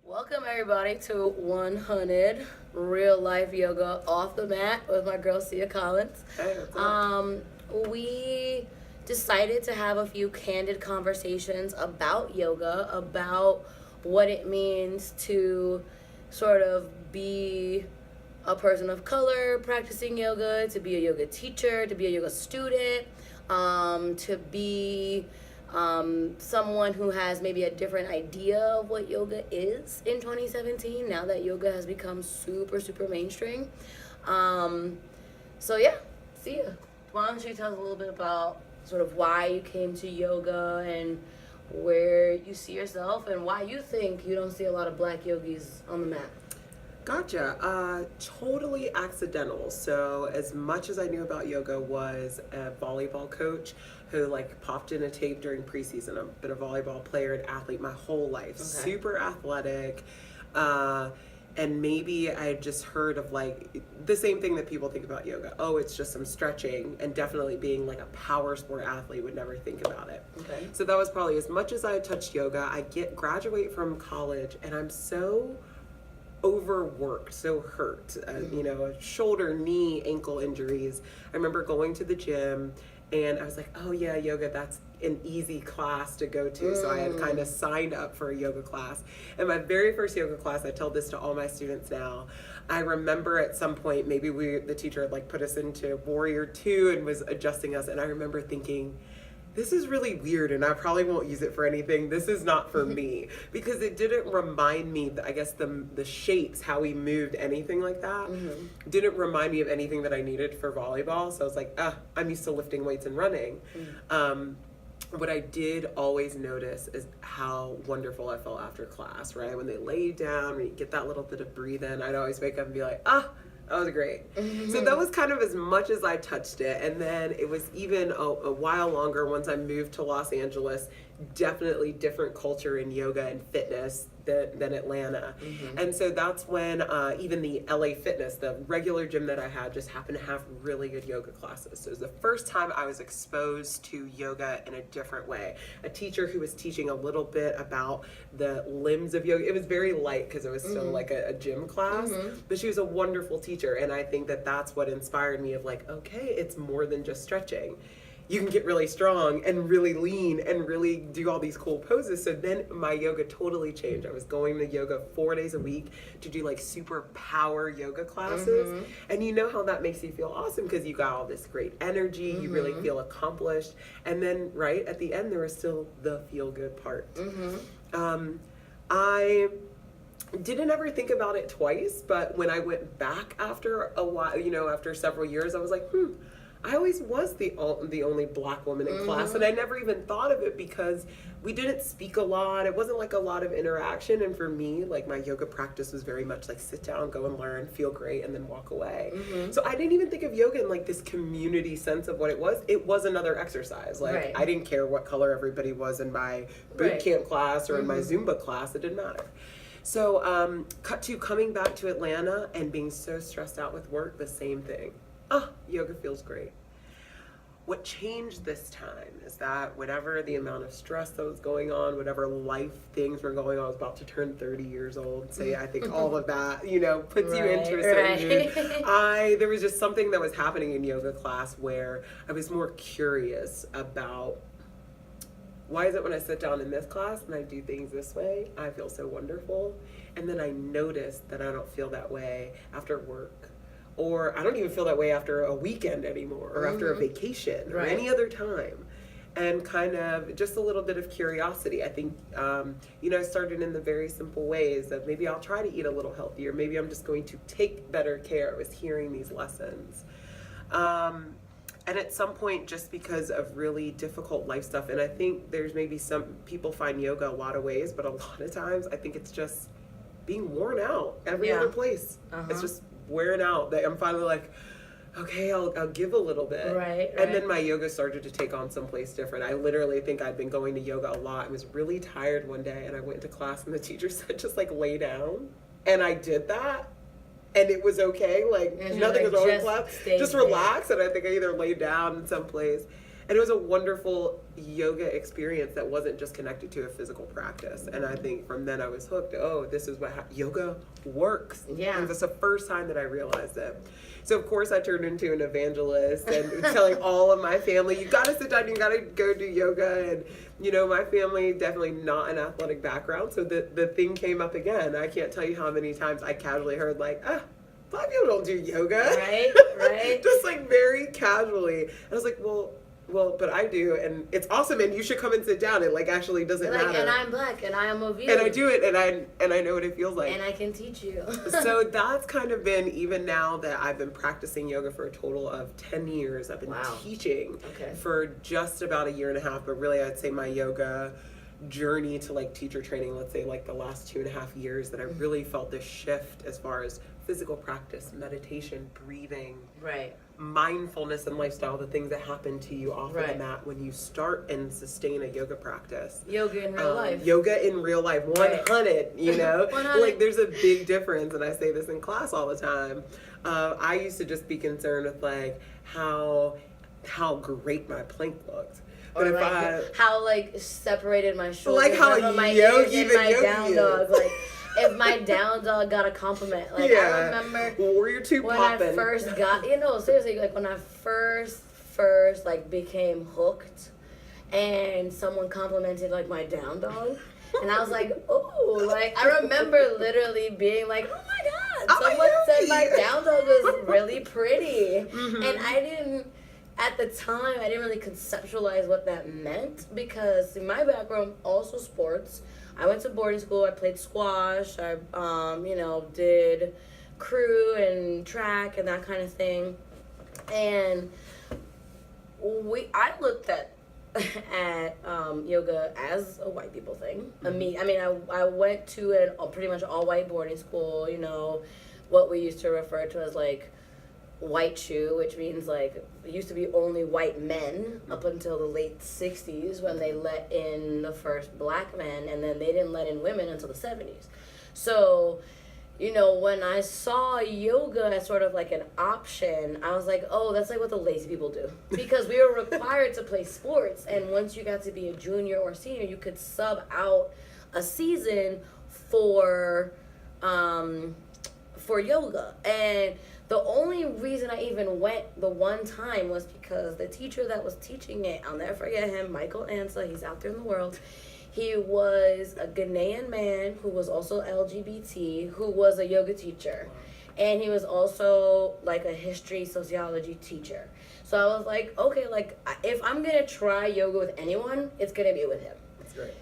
Welcome everybody to OneHunnid, real life yoga off the mat with my girl Siha Collins. Hey, what's up? We decided to have a few candid conversations about yoga, about what it means to sort of be a person of color practicing yoga, to be a yoga teacher, to be a yoga student, to be someone who has maybe a different idea of what yoga is in 2017 now that yoga has become super mainstream. So yeah, see ya. Why don't you tell us a little bit about sort of why you came to yoga and where you see yourself and why you think you don't see a lot of black yogis on the mat. Gotcha. Totally accidental. So as much as I knew about yoga was a volleyball coach who like popped in a tape during preseason. I've been a volleyball player and athlete my whole life. Okay. Super athletic. And maybe I had just heard of like the same thing that people think about yoga. Oh, it's just some stretching, and definitely being like a power sport athlete would never think about it. Okay. So that was probably as much as I had touched yoga. I graduate from college and I'm so overworked, so hurt, shoulder, knee, ankle injuries. I remember going to the gym and I was like, oh yeah, yoga, that's an easy class to go to. So I had kind of signed up for a yoga class. And my very first yoga class, I tell this to all my students now, I remember at some point, maybe the teacher had like put us into Warrior 2 and was adjusting us. And I remember thinking, this is really weird and I probably won't use it for anything. This is not for me, because it didn't remind me, I guess the shapes, how we moved, anything like that, didn't remind me of anything that I needed for volleyball. So I was like, I'm used to lifting weights and running. What I did always notice is how wonderful I felt after class, right? When they lay you down, when you get that little bit of breathe in, I'd always wake up and be like, that was great. So that was kind of as much as I touched it. And then it was even a while longer once I moved to Los Angeles. Definitely different culture in yoga and fitness than Atlanta. And so that's when even the LA Fitness, the regular gym that I had, just happened to have really good yoga classes. So it was the first time I was exposed to yoga in a different way. A teacher who was teaching a little bit about the limbs of yoga. It was very light because it was still like a gym class, but she was a wonderful teacher. And I think that that's what inspired me of like, okay, it's more than just stretching. You can get really strong and really lean and really do all these cool poses. So then my yoga totally changed. I was going to yoga 4 days a week to do like super power yoga classes. And you know how that makes you feel awesome because you got all this great energy. You really feel accomplished. And then right at the end, there was still the feel good part. I didn't ever think about it twice, but when I went back after a while, after several years, I was like, I always was the only black woman in class, and I never even thought of it because we didn't speak a lot. It wasn't like a lot of interaction, and for me, like my yoga practice was very much like sit down, go and learn, feel great, and then walk away. So I didn't even think of yoga in like this community sense of what it was. It was another exercise. Like I didn't care what color everybody was in my boot camp class or in my Zumba class. It didn't matter. So cut to coming back to Atlanta and being so stressed out with work, the same thing. Yoga feels great. What changed this time is that whatever the amount of stress that was going on, whatever life things were going on, I was about to turn 30 years old. So I think all of that, puts you into a certain mood. There was just something that was happening in yoga class where I was more curious about why is it when I sit down in this class and I do things this way, I feel so wonderful. And then I noticed that I don't feel that way after work. Or I don't even feel that way after a weekend anymore, or after a vacation, or any other time. And kind of just a little bit of curiosity. I think, I started in the very simple ways of maybe I'll try to eat a little healthier. Maybe I'm just going to take better care. I was hearing these lessons. And at some point, just because of really difficult life stuff, and I think there's maybe some people find yoga a lot of ways, but a lot of times I think it's just being worn out every other place. It's just wearing out that I'm finally like, okay, I'll give a little bit. Right. And then my yoga started to take on someplace different. I literally think I'd been going to yoga a lot. I was really tired one day and I went to class and the teacher said, just like lay down. And I did that. And it was okay. Like nothing was wrong in class. Just relax. And I think I either laid down in some place. And it was a wonderful yoga experience that wasn't just connected to a physical practice. And I think from then I was hooked. Oh, this is what yoga works. Yeah. And that's the first time that I realized it. So of course I turned into an evangelist and telling all of my family, you gotta sit down, you gotta go do yoga. And you know, my family definitely not an athletic background, so the thing came up again. I can't tell you how many times I casually heard like, Black people don't do yoga. Right. Just like very casually. And I was like, well, but I do, and it's awesome, and you should come and sit down. It like actually doesn't matter. And I'm Black, and I am of you. And I do it, and I know what it feels like. And I can teach you. So that's kind of been, even now that I've been practicing yoga for a total of 10 years, I've been teaching for just about a year and a half, but really I'd say my yoga journey to like teacher training, let's say like the last 2.5 years, that I really felt this shift as far as physical practice, meditation, breathing, mindfulness and lifestyle, the things that happen to you off of the mat when you start and sustain a yoga practice. Yoga in real life. Yoga in real life. OneHunnid, you know? 100. Like there's a big difference, and I say this in class all the time. I used to just be concerned with like how great my plank looked. But or if like how like separated my shoulders, like how my yogi ears and my down dog, like if my down dog got a compliment, like I remember warrior two when popping. I first got, seriously, like when I first like became hooked, and someone complimented like my down dog, and I was like, oh, like I remember literally being like, oh my god, someone said my down dog was really pretty, and I didn't. At the time, I didn't really conceptualize what that meant, because in my background, also sports. I went to boarding school. I played squash. I, did crew and track and that kind of thing. And I looked at yoga as a white people thing. I went to a pretty much all white boarding school. What we used to refer to as like white shoe, which means like it used to be only white men up until the late 60s when they let in the first Black men, and then they didn't let in women until the 70s. So, when I saw yoga as sort of like an option, I was like, oh, that's like what the lazy people do. Because we were required to play sports, and once you got to be a junior or senior, you could sub out a season for yoga. And the only reason I even went the one time was because the teacher that was teaching it, I'll never forget him, Michael Ansa, he's out there in the world. He was a Ghanaian man who was also LGBT, who was a yoga teacher. And he was also like a history, sociology teacher. So I was like, okay, like if I'm going to try yoga with anyone, it's going to be with him. That's great.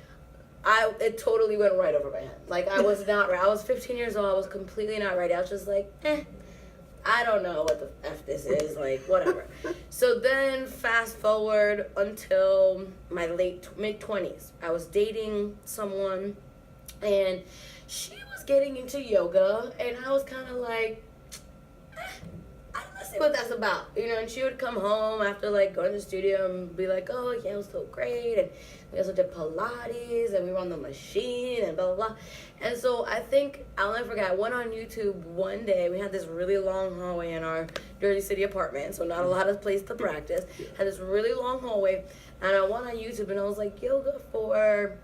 It totally went right over my head. Like I was not right. I was 15 years old. I was completely not ready. I was just like, I don't know what the F this is, like, whatever. So then fast forward until my mid-20s. I was dating someone, and she was getting into yoga, and I was kind of like, let's see what that's about. And she would come home after, like, going to the studio and be like, oh, yeah, it was so great, and we also did Pilates, and we were on the machine, and blah, blah, blah. And so I think, I'll never forget, I went on YouTube one day. We had this really long hallway in our Jersey City apartment, so not a lot of place to practice. Had this really long hallway, and I went on YouTube, and I was like, yoga for...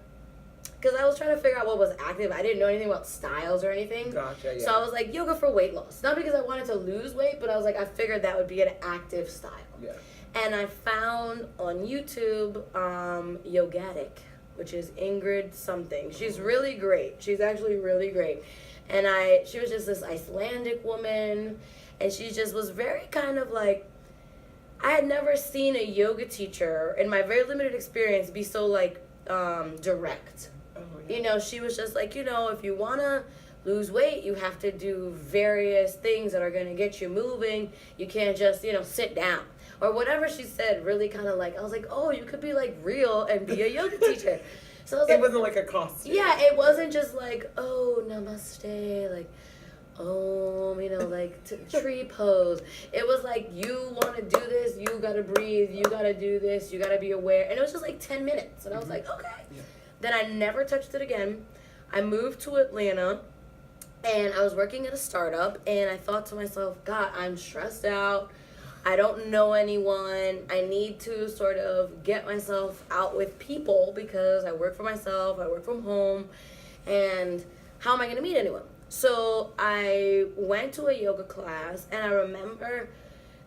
Because I was trying to figure out what was active. I didn't know anything about styles or anything. Gotcha, yeah. So I was like, yoga for weight loss. Not because I wanted to lose weight, but I was like, I figured that would be an active style. Yeah. And I found on YouTube Yogatic, which is Ingrid something. She's really great. She's actually really great. And she was just this Icelandic woman, and she just was very kind of like, I had never seen a yoga teacher in my very limited experience be so like direct. Oh, yeah. She was just like, if you want to lose weight, you have to do various things that are going to get you moving. You can't just, sit down. Or whatever she said, really kind of like, I was like, oh, you could be like real and be a yoga teacher. So I was it like, wasn't like a costume. Yeah, it wasn't just like, oh, namaste, like, oh, like tree pose. It was like, you want to do this, you got to breathe, you got to do this, you got to be aware. And it was just like 10 minutes. And I was like, okay. Yeah. Then I never touched it again. I moved to Atlanta, and I was working at a startup, and I thought to myself, God, I'm stressed out. I don't know anyone. I need to sort of get myself out with people because I work for myself, I work from home, and how am I going to meet anyone? So I went to a yoga class, and I remember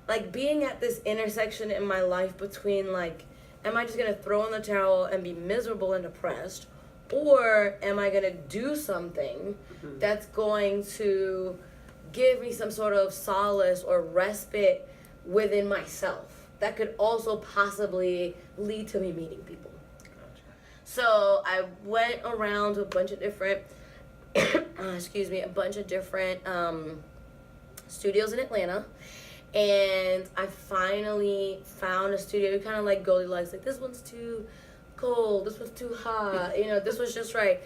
like being at this intersection in my life between like, am I just going to throw in the towel and be miserable and depressed, or am I going to do something that's going to give me some sort of solace or respite within myself that could also possibly lead to me meeting people. So I went around to a bunch of different studios in Atlanta, and I finally found a studio kind of like Goldilocks, like this one's too cold, this one's too hot, this was just right.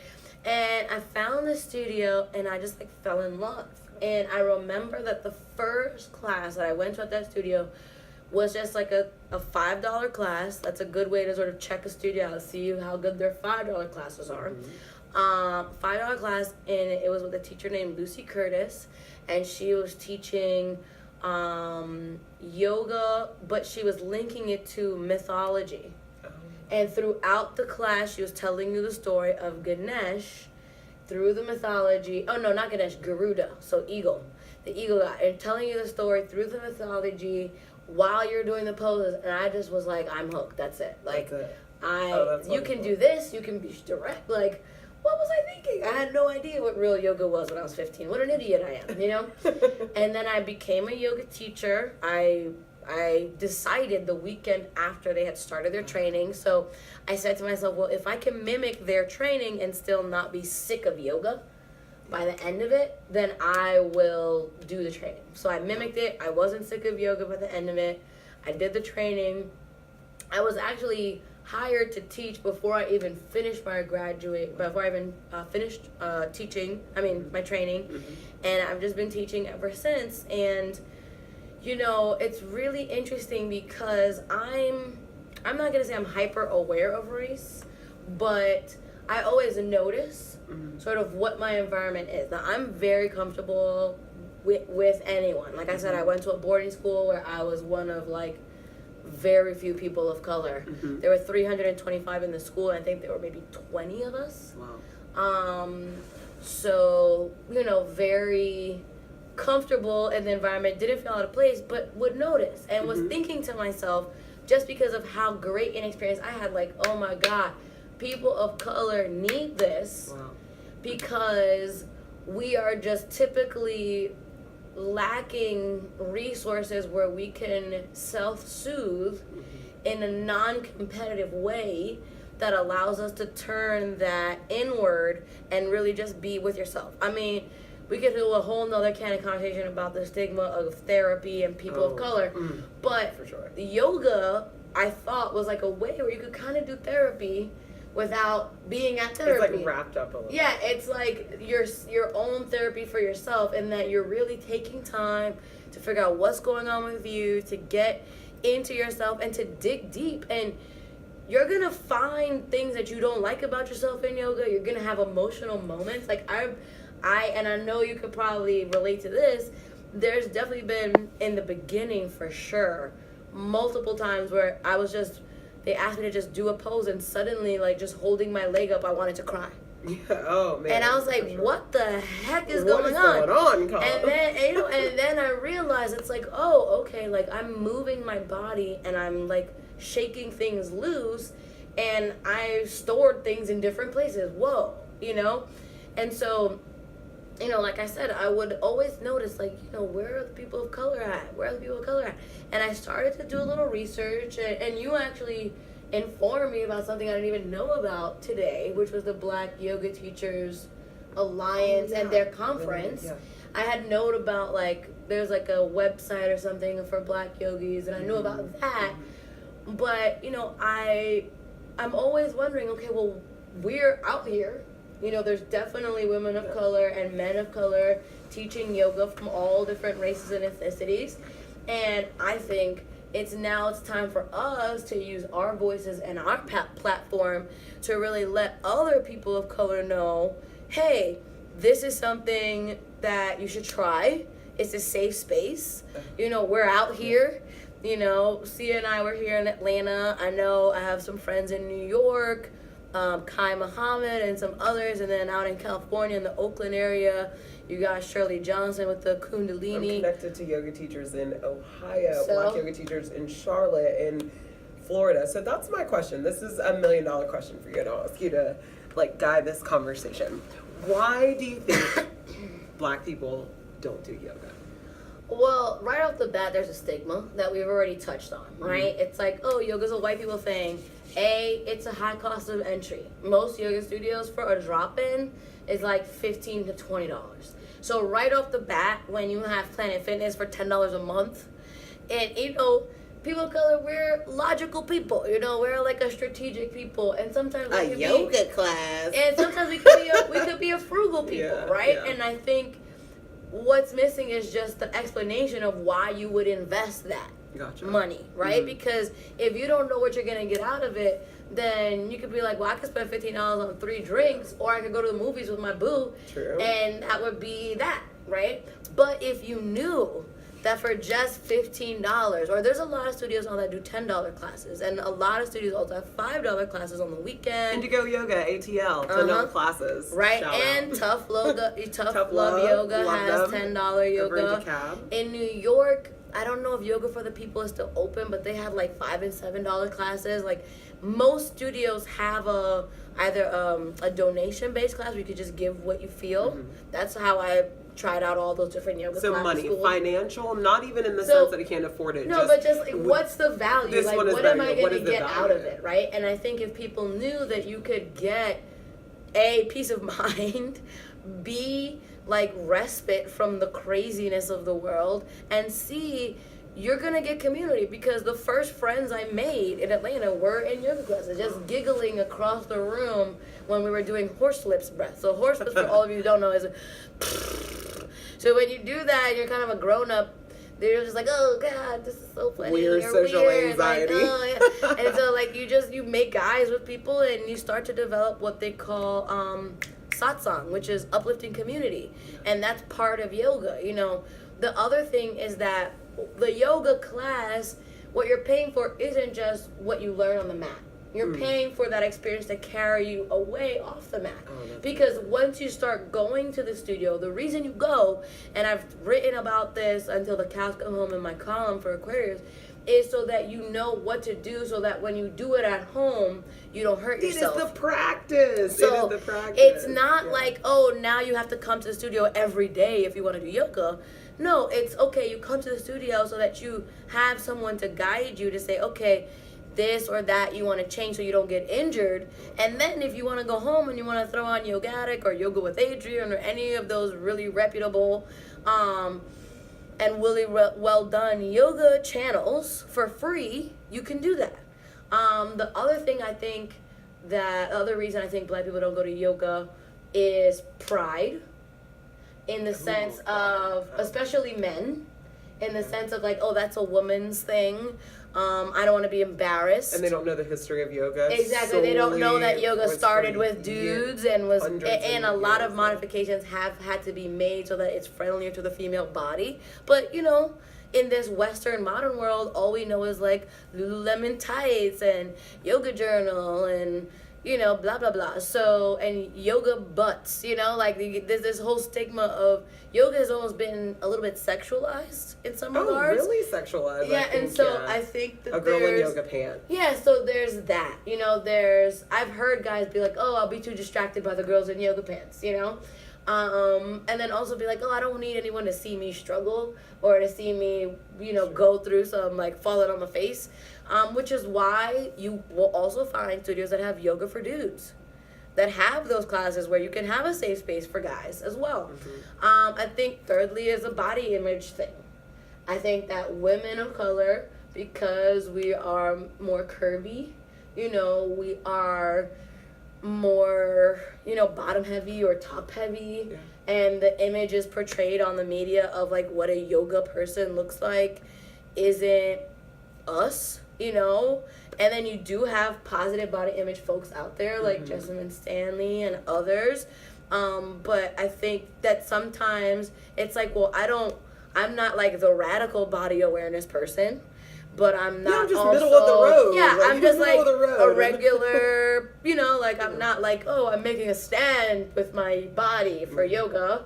And I found the studio, and I just like fell in love. And I remember that the first class that I went to at that studio was just like a $5 class. That's a good way to sort of check a studio out, see how good their $5 classes are. $5 class, and it was with a teacher named Lucy Curtis, and she was teaching yoga, but she was linking it to mythology. And throughout the class, she was telling you the story of Ganesh through the mythology. Oh, no, not Ganesh, Garuda. So eagle. The eagle god. And telling you the story through the mythology while you're doing the poses. And I just was like, I'm hooked. That's it. Like, That's you wonderful. can do this. You can be direct. Like, what was I thinking? I had no idea what real yoga was when I was 15. What an idiot I am, And then I became a yoga teacher. I decided the weekend after they had started their training. So I said to myself, well, if I can mimic their training and still not be sick of yoga by the end of it, then I will do the training. So I mimicked it. I wasn't sick of yoga by the end of it. I did the training. I was actually hired to teach before I even finished my finished teaching, my training. And I've just been teaching ever since. And it's really interesting because I'm not going to say I'm hyper aware of race, but I always notice sort of what my environment is. Now, I'm very comfortable with anyone. Like I said, I went to a boarding school where I was one of like very few people of color. There were 325 in the school, and I think there were maybe 20 of us. Wow. So, very comfortable in the environment, didn't feel out of place, but would notice and was thinking to myself, just because of how great an experience I had, like, oh my God, people of color need this. Wow. Because we are just typically lacking resources where we can self-soothe in a non-competitive way that allows us to turn that inward and really just be with yourself. We could do a whole nother kind of conversation about the stigma of therapy and people of color. But for sure. Yoga, I thought, was like a way where you could kind of do therapy without being at therapy. It's like wrapped up a little. Yeah, it's like your own therapy for yourself, and that you're really taking time to figure out what's going on with you, to get into yourself and to dig deep. And you're going to find things that you don't like about yourself in yoga. You're going to have emotional moments. Like and I know you could probably relate to this. There's definitely been, in the beginning for sure, multiple times where they asked me to just do a pose, and suddenly, like, just holding my leg up, I wanted to cry. Yeah, oh man. And I was like, sure. what the heck is What going is on? going on, Colin? And then, and then I realized it's like, oh, okay, like, I'm moving my body and I'm, like, shaking things loose, and I stored things in different places. Whoa, And so, like I said, I would always notice, like, where are the people of color at? Where are the people of color at? And I started to do a little research, and you actually informed me about something I didn't even know about today, which was the Black Yoga Teachers Alliance and their conference. Yeah. I had known about, like, there's like a website or something for Black yogis, and I knew about that. But, I'm always wondering, okay, well, we're out here. There's definitely women of color and men of color teaching yoga from all different races and ethnicities. And I think it's time for us to use our voices and our platform to really let other people of color know, hey, this is something that you should try. it's a safe space. You know, we're out here. You know, Siha and I were here in Atlanta. I know I have some friends in New York, Kai Muhammad and some others. And then out in California, in the Oakland area, you got Shirley Johnson with the Kundalini. I'm connected to yoga teachers in Ohio, So? Black yoga teachers in Charlotte, in Florida. So that's my question. This is $1 million question for you, and I'll ask you to like guide this conversation. Why do you think Black people don't do yoga? Well, right off the bat, there's a stigma that we've already touched on, right? It's like, oh, yoga's a white people thing. It's a high cost of entry. Most yoga studios for a drop-in is like $15 to $20. So right off the bat, when you have Planet Fitness for $10 a month, and you know, people of color, we're logical people. You know, we're like a strategic people, and sometimes we can yoga class. and sometimes we could be a frugal people, Yeah, right? yeah. And I think what's missing is just the explanation of why you would invest that Gotcha. money, right? Mhm. Because if you don't know what you're gonna get out of it, then you could be like, well, I could spend $15 on 3 drinks, or I could go to the movies with my boo, True. and that would be that, right? But if you knew that for just $15, or there's a lot of studios now that do $10 classes, and a lot of studios also have $5 classes on the weekend. Indigo Yoga, ATL, $10 classes. Right, Shout and out. Tough Love Love Yoga love has them. $10 Over in yoga. DeKalb. In New York, I don't know if Yoga for the People is still open, but they have like $5 and $7 classes. Like most studios have either a donation based class where you could just give what you feel. That's how I tried out all those different yoga So classes. money, financial, not even in the So- sense that I can't afford it. No, but just like, what's the value? this Like, one is what am I value. What going is to the get out of value? it, right? And I think if people knew that you could get A, peace of mind, B, like respite from the craziness of the world, and C, you're going to get community, because the first friends I made in Atlanta were in yoga classes, just giggling across the room when we were doing horse lips breath. So horse lips, for all of you who don't know, is so when you do that, you're kind of a grown-up. They're just like, oh God, this is so funny. Weird You're social weird. anxiety. Like, oh, yeah. And so like you make guys with people, and you start to develop what they call satsang, which is uplifting community, and that's part of yoga. You know, the other thing is that the yoga class, what you're paying for isn't just what you learn on the mat. You're paying for that experience to carry you away off the mat. Because once you start going to the studio, the reason you go, and I've written about this until the cows come home in my column for Aquarius, is so that you know what to do, so that when you do it at home, you don't hurt yourself. It is the practice. So it is the practice. it's not like, oh, now you have to come to the studio every day if you want to do yoga. No, it's okay, you come to the studio so that you have someone to guide you to say, okay, this or that you want to change so you don't get injured. And then if you want to go home and you want to throw on Yogatic or Yoga with Adrian or any of those really reputable and really well done yoga channels for free, you can do that. The other thing I think that, the other reason I think Black people don't go to yoga is pride, in the sense of, especially men, in the sense of like, oh, that's a woman's thing. I don't want to be embarrassed. And they don't know the history of yoga. Exactly. They don't know that yoga was started for with dudes and was, hundreds and a of lot years. of modifications have had to be made so that it's friendlier to the female body. But, you know, in this Western modern world, all we know is like Lululemon tights and yoga journal and, you know, blah, blah, blah. So, and yoga butts, you know, like there's this whole stigma of yoga has almost been a little bit sexualized in some regards. Really sexualized. Yeah, I think, and so yeah. I think that a girl in there's yoga pants. yeah, so there's that. You know, I've heard guys be like, oh, I'll be too distracted by the girls in yoga pants, you know? And then also be like, oh, I don't need anyone to see me struggle or to see me, you know, go through some, like, falling on my face. Which is why you will also find studios that have yoga for dudes, that have those classes where you can have a safe space for guys as well. I think thirdly is a body image thing. I think that women of color, because we are more curvy, you know, we are more, you know, bottom heavy or top heavy, and the image is portrayed on the media of like what a yoga person looks like isn't us, you know. And then you do have positive body image folks out there like Jessamine Stanley and others, but I think that sometimes it's like, well, I don't I'm not like the radical body awareness person, but I'm not I'm just also, middle of the road. Yeah, like, I'm just like middle of the road. a regular, you know, like I'm not like, oh, I'm making a stand with my body for yoga,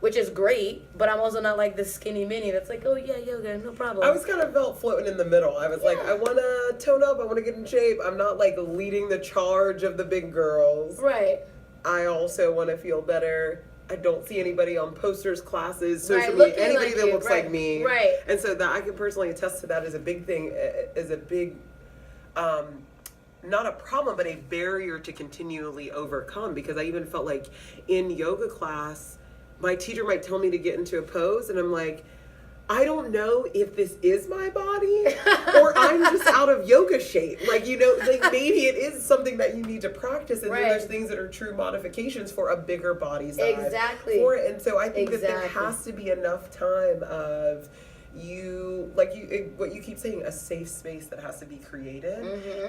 which is great, but I'm also not like the skinny mini that's like, oh yeah, yoga, no problem. I was kind of felt floating in the middle. I was like, I want to tone up, I want to get in shape. I'm not like leading the charge of the big girls. Right. I also want to feel better. I don't see anybody on posters, classes, social Right, media, anybody like that you, looks right, like me. right. And so that I can personally attest to that as a big thing, as a big, not a problem, but a barrier to continually overcome. Because I even felt like in yoga class, my teacher might tell me to get into a pose, and I'm like, I don't know if this is my body or I'm just out of yoga shape. Like, you know, like maybe it is something that you need to practice, and then there's things that are true modifications for a bigger body size. Exactly. For it. And so I think that there has to be enough time of you, like what you keep saying, a safe space that has to be created.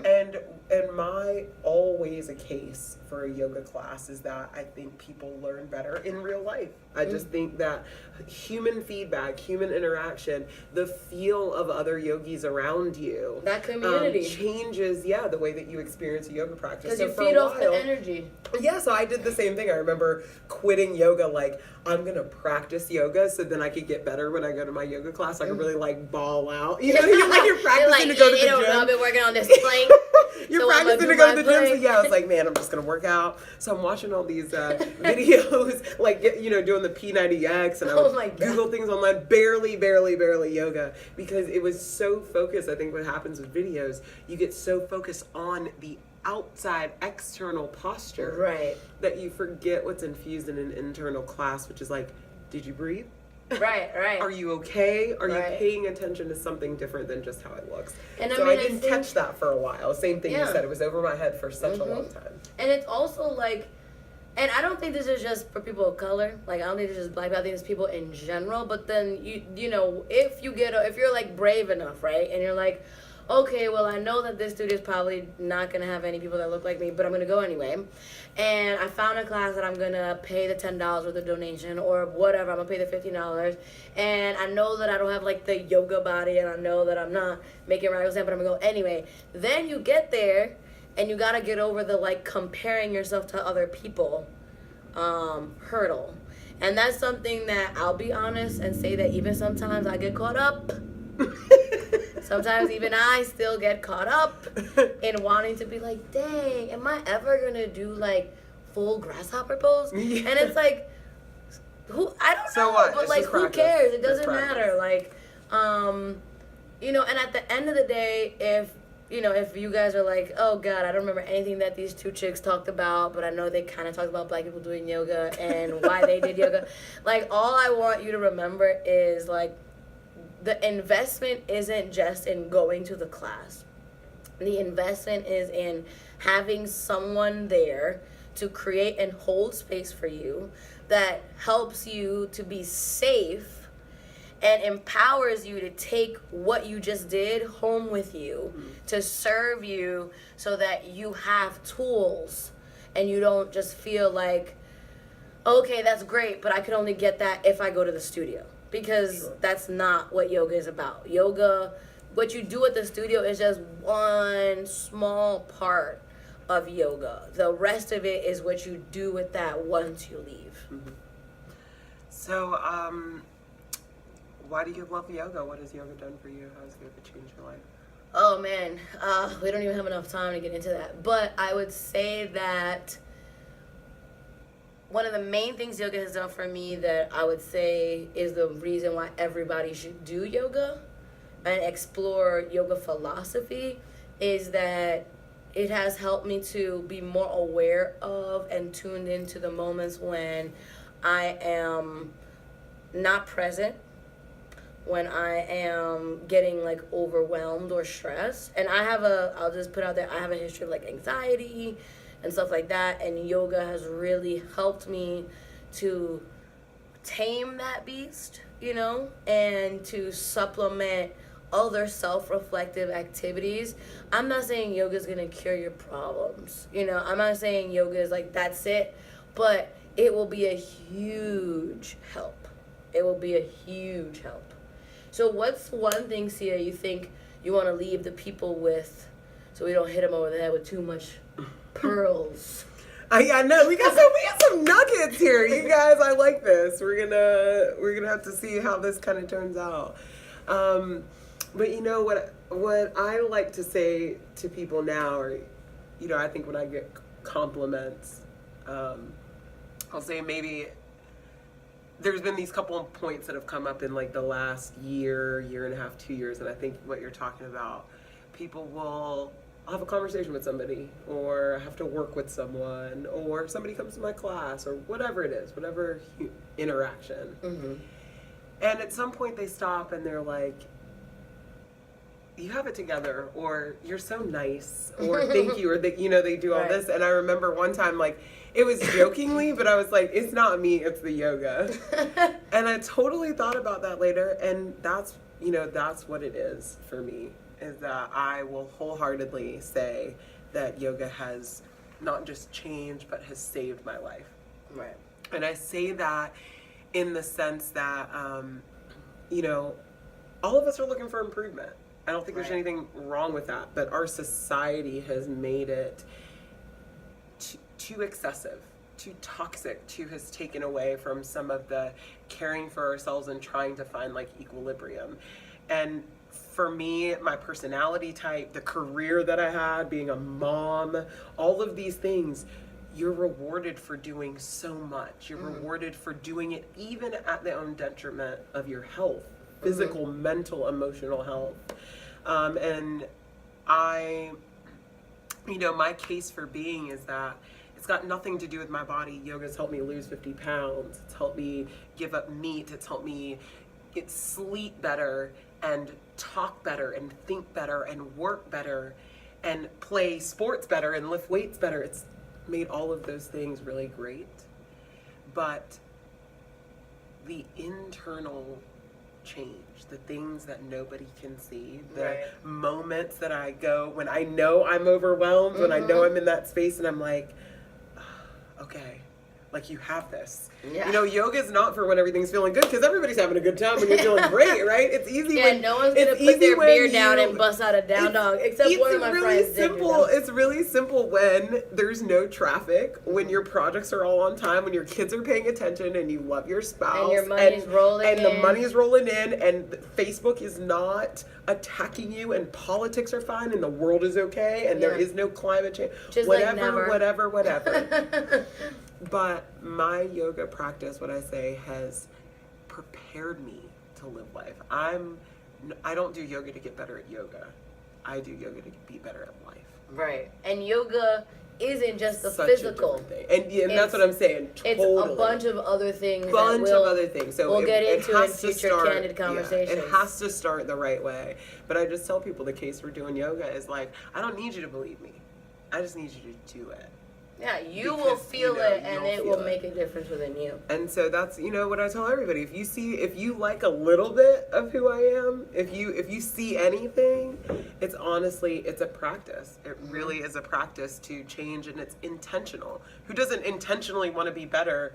And my always a case for a yoga class is that I think people learn better in real life. I just think that human feedback, human interaction, the feel of other yogis around you, that community changes, the way that you experience a yoga practice. Because you feed off the energy. Yeah, so I did the same thing. I remember quitting yoga, like, I'm going to practice yoga so then I could get better when I go to my yoga class. I could really, like, ball out. You know, you're practicing to go to the gym. I've been working on this plank. You're practicing to go to the gym. So, I was like, man, I'm just going to work out. So I'm watching all these videos, like, you know, doing the P90X, and I would Google things online, barely yoga, because it was so focused. I think what happens with videos, you get so focused on the outside external posture that you forget what's infused in an internal class, which is like, did you breathe? Right. Are you okay? Are you paying attention to something different than just how it looks? And so I didn't catch that for a while. Same thing you said. It was over my head for such a long time. And it's also like, and I don't think this is just for people of color. Like, I don't think it's just black people. I think it's people in general. But then, you know, if you're like brave enough, right? And you're like, okay, well, I know that this studio is probably not going to have any people that look like me, but I'm going to go anyway. And I found a class that I'm going to pay the $10 with a donation or whatever. I'm going to pay the $15. And I know that I don't have, like, the yoga body, and I know that I'm not making radical sense, but I'm going to go anyway. Then you get there, and you got to get over the, like, comparing yourself to other people hurdle. And that's something that I'll be honest and say that even sometimes I get caught up. Sometimes even I still get caught up in wanting to be like, dang, am I ever going to do, like, full grasshopper pose? And it's like, I don't know, what? But, it's like, who cares? It doesn't matter. Like, you know, and at the end of the day, if you guys are like, oh, God, I don't remember anything that these two chicks talked about, but I know they kind of talked about black people doing yoga and why they did yoga. Like, all I want you to remember is, like, the investment isn't just in going to the class. The investment is in having someone there to create and hold space for you that helps you to be safe and empowers you to take what you just did home with you to serve you, so that you have tools and you don't just feel like, okay, that's great, but I could only get that if I go to the studio. Because that's not what yoga is about. Yoga, what you do at the studio is just one small part of yoga. The rest of it is what you do with that once you leave. So, why do you love yoga? What has yoga done for you? How has yoga changed your life? Oh, man. We don't even have enough time to get into that. But I would say that one of the main things yoga has done for me that I would say is the reason why everybody should do yoga and explore yoga philosophy is that it has helped me to be more aware of and tuned into the moments when I am not present, when I am getting, like, overwhelmed or stressed. And I'll just put out there, I have a history of, like, anxiety and stuff like that, and yoga has really helped me to tame that beast, you know, and to supplement other self-reflective activities. I'm not saying yoga is going to cure your problems, you know, I'm not saying yoga is like, that's it, but it will be a huge help. It will be a huge help. So what's one thing, Siha, you think you want to leave the people with so we don't hit them over the head with too much pearls? I know we got some nuggets here, you guys. I like this. We're gonna have to see how this kind of turns out. But you know what I like to say to people now, or you know, I think when I get compliments, I'll say maybe there's been these couple of points that have come up in like the last year and a half, 2 years, and I think what you're talking about, people will. I'll have a conversation with somebody, or have to work with someone, or somebody comes to my class, or whatever it is, whatever interaction. Mm-hmm. And at some point they stop and they're like, you have it together, or you're so nice, or thank you, or they, you know, they do all right. This. And I remember one time, like, it was jokingly, but I was like, it's not me, it's the yoga. And I totally thought about that later, and that's, you know, that's what it is for me. Is that I will wholeheartedly say that yoga has not just changed, but has saved my life. Right. And I say that in the sense that, you know, all of us are looking for improvement. I don't think there's anything wrong with that, but our society has made it too excessive, too toxic, has taken away from some of the caring for ourselves and trying to find like equilibrium. And for me, my personality type, the career that I had, being a mom, all of these things, you're rewarded for doing so much. You're rewarded for doing it even at the own detriment of your health, physical, mental, emotional health. And I, you know, my case for being is that it's got nothing to do with my body. Yoga's helped me lose 50 pounds. It's helped me give up meat. It's helped me sleep better and talk better and think better and work better and play sports better and lift weights better. It's made all of those things really great. But the internal change, the things that nobody can see, the moments that I go when I know I'm overwhelmed, when I know I'm in that space and I'm like, oh, okay, like you have this. Yeah. You know, yoga is not for when everything's feeling good, because everybody's having a good time when you're feeling great, right? It's easy when no one's gonna put their beer down and bust out a down dog, except one of my friends did. It's really simple when there's no traffic, when your projects are all on time, when your kids are paying attention, and you love your spouse, and your money's rolling in, and the money's rolling in, and Facebook is not attacking you, and politics are fine, and the world is okay, and there is no climate change. Just whatever. But my yoga practice, what I say, has prepared me to live life. I don't do yoga to get better at yoga. I do yoga to be better at life. Right. And yoga isn't just the physical thing. And that's what I'm saying. Totally. It's a bunch of other things. So we'll get into in future candid conversations. Yeah, it has to start the right way. But I just tell people the case for doing yoga is like, I don't need you to believe me. I just need you to do it. Yeah, you will feel it, and it will make a difference within you. And so that's, you know, what I tell everybody. If you like a little bit of who I am, if you see anything, it's a practice. It really is a practice to change, and it's intentional. Who doesn't intentionally want to be better,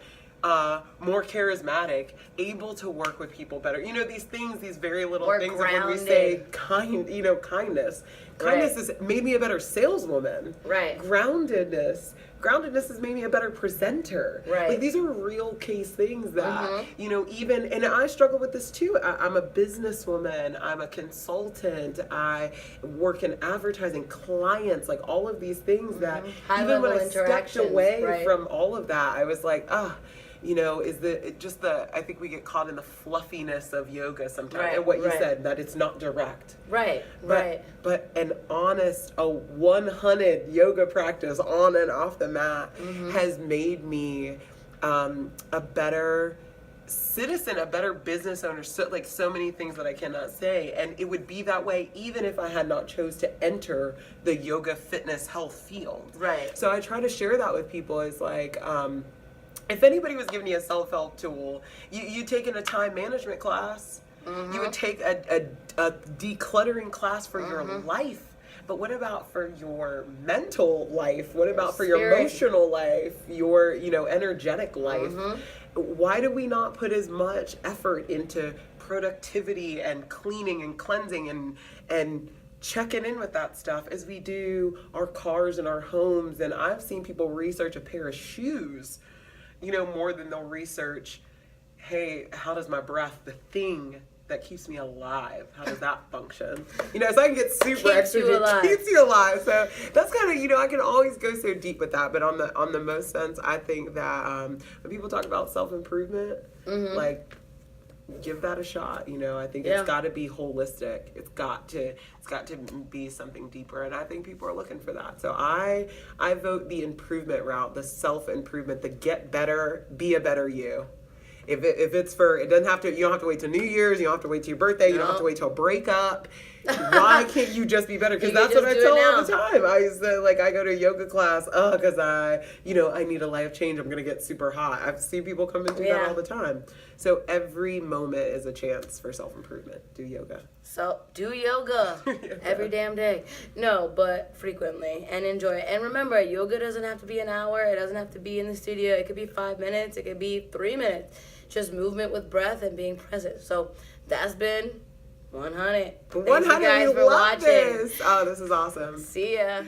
more charismatic, able to work with people better? You know, these things, these very little more things. Grounded. When we say kindness. Kindness has made me a better saleswoman. Right. Groundedness has made me a better presenter. Right. Like, these are real case things that, you know, even, and I struggle with this too. I'm a businesswoman. I'm a consultant. I work in advertising, clients, like all of these things that even when I stepped away from all of that, I was like, you know, I think we get caught in the fluffiness of yoga sometimes. And what you said, that it's not direct. But an honest, OneHunnid yoga practice on and off the mat has made me a better citizen, a better business owner, so many things that I cannot say. And it would be that way even if I had not chose to enter the yoga, fitness, health field. Right. So I try to share that with people. Is like, if anybody was giving you a self-help tool, you'd taken a time management class. You would take a decluttering class for your life. But what about for your mental life? What about for your spirit. emotional life? Your, energetic life? Mm-hmm. Why do we not put as much effort into productivity and cleaning and cleansing and checking in with that stuff as we do our cars and our homes? And I've seen people research a pair of shoes, more than they'll research, hey, how does my breath, the thing that keeps me alive, how does that function? So I can get super extra deep. Keeps you alive. So that's kind of, I can always go so deep with that. But on the most sense, I think that when people talk about self-improvement, like, give that a shot. I think it's got to be holistic. It's got to be something deeper, and I think people are looking for that. So I vote the improvement route, the self-improvement, the get better, be a better you. If it's for, it doesn't have to, you don't have to wait till New Year's, you don't have to wait till your birthday, you don't have to wait till a breakup. Why can't you just be better? Because that's what I tell all the time. I used to, I go to a yoga class, because I need a life change, I'm going to get super hot. I've seen people come and do that all the time. So every moment is a chance for self-improvement. Do yoga. So do yoga every damn day. No, but frequently, and enjoy it. And remember, yoga doesn't have to be an hour. It doesn't have to be in the studio. It could be 5 minutes. It could be 3 minutes. Just movement with breath and being present. So that's been OneHunnid. OneHunnid, we love this. Oh, this is awesome. See ya.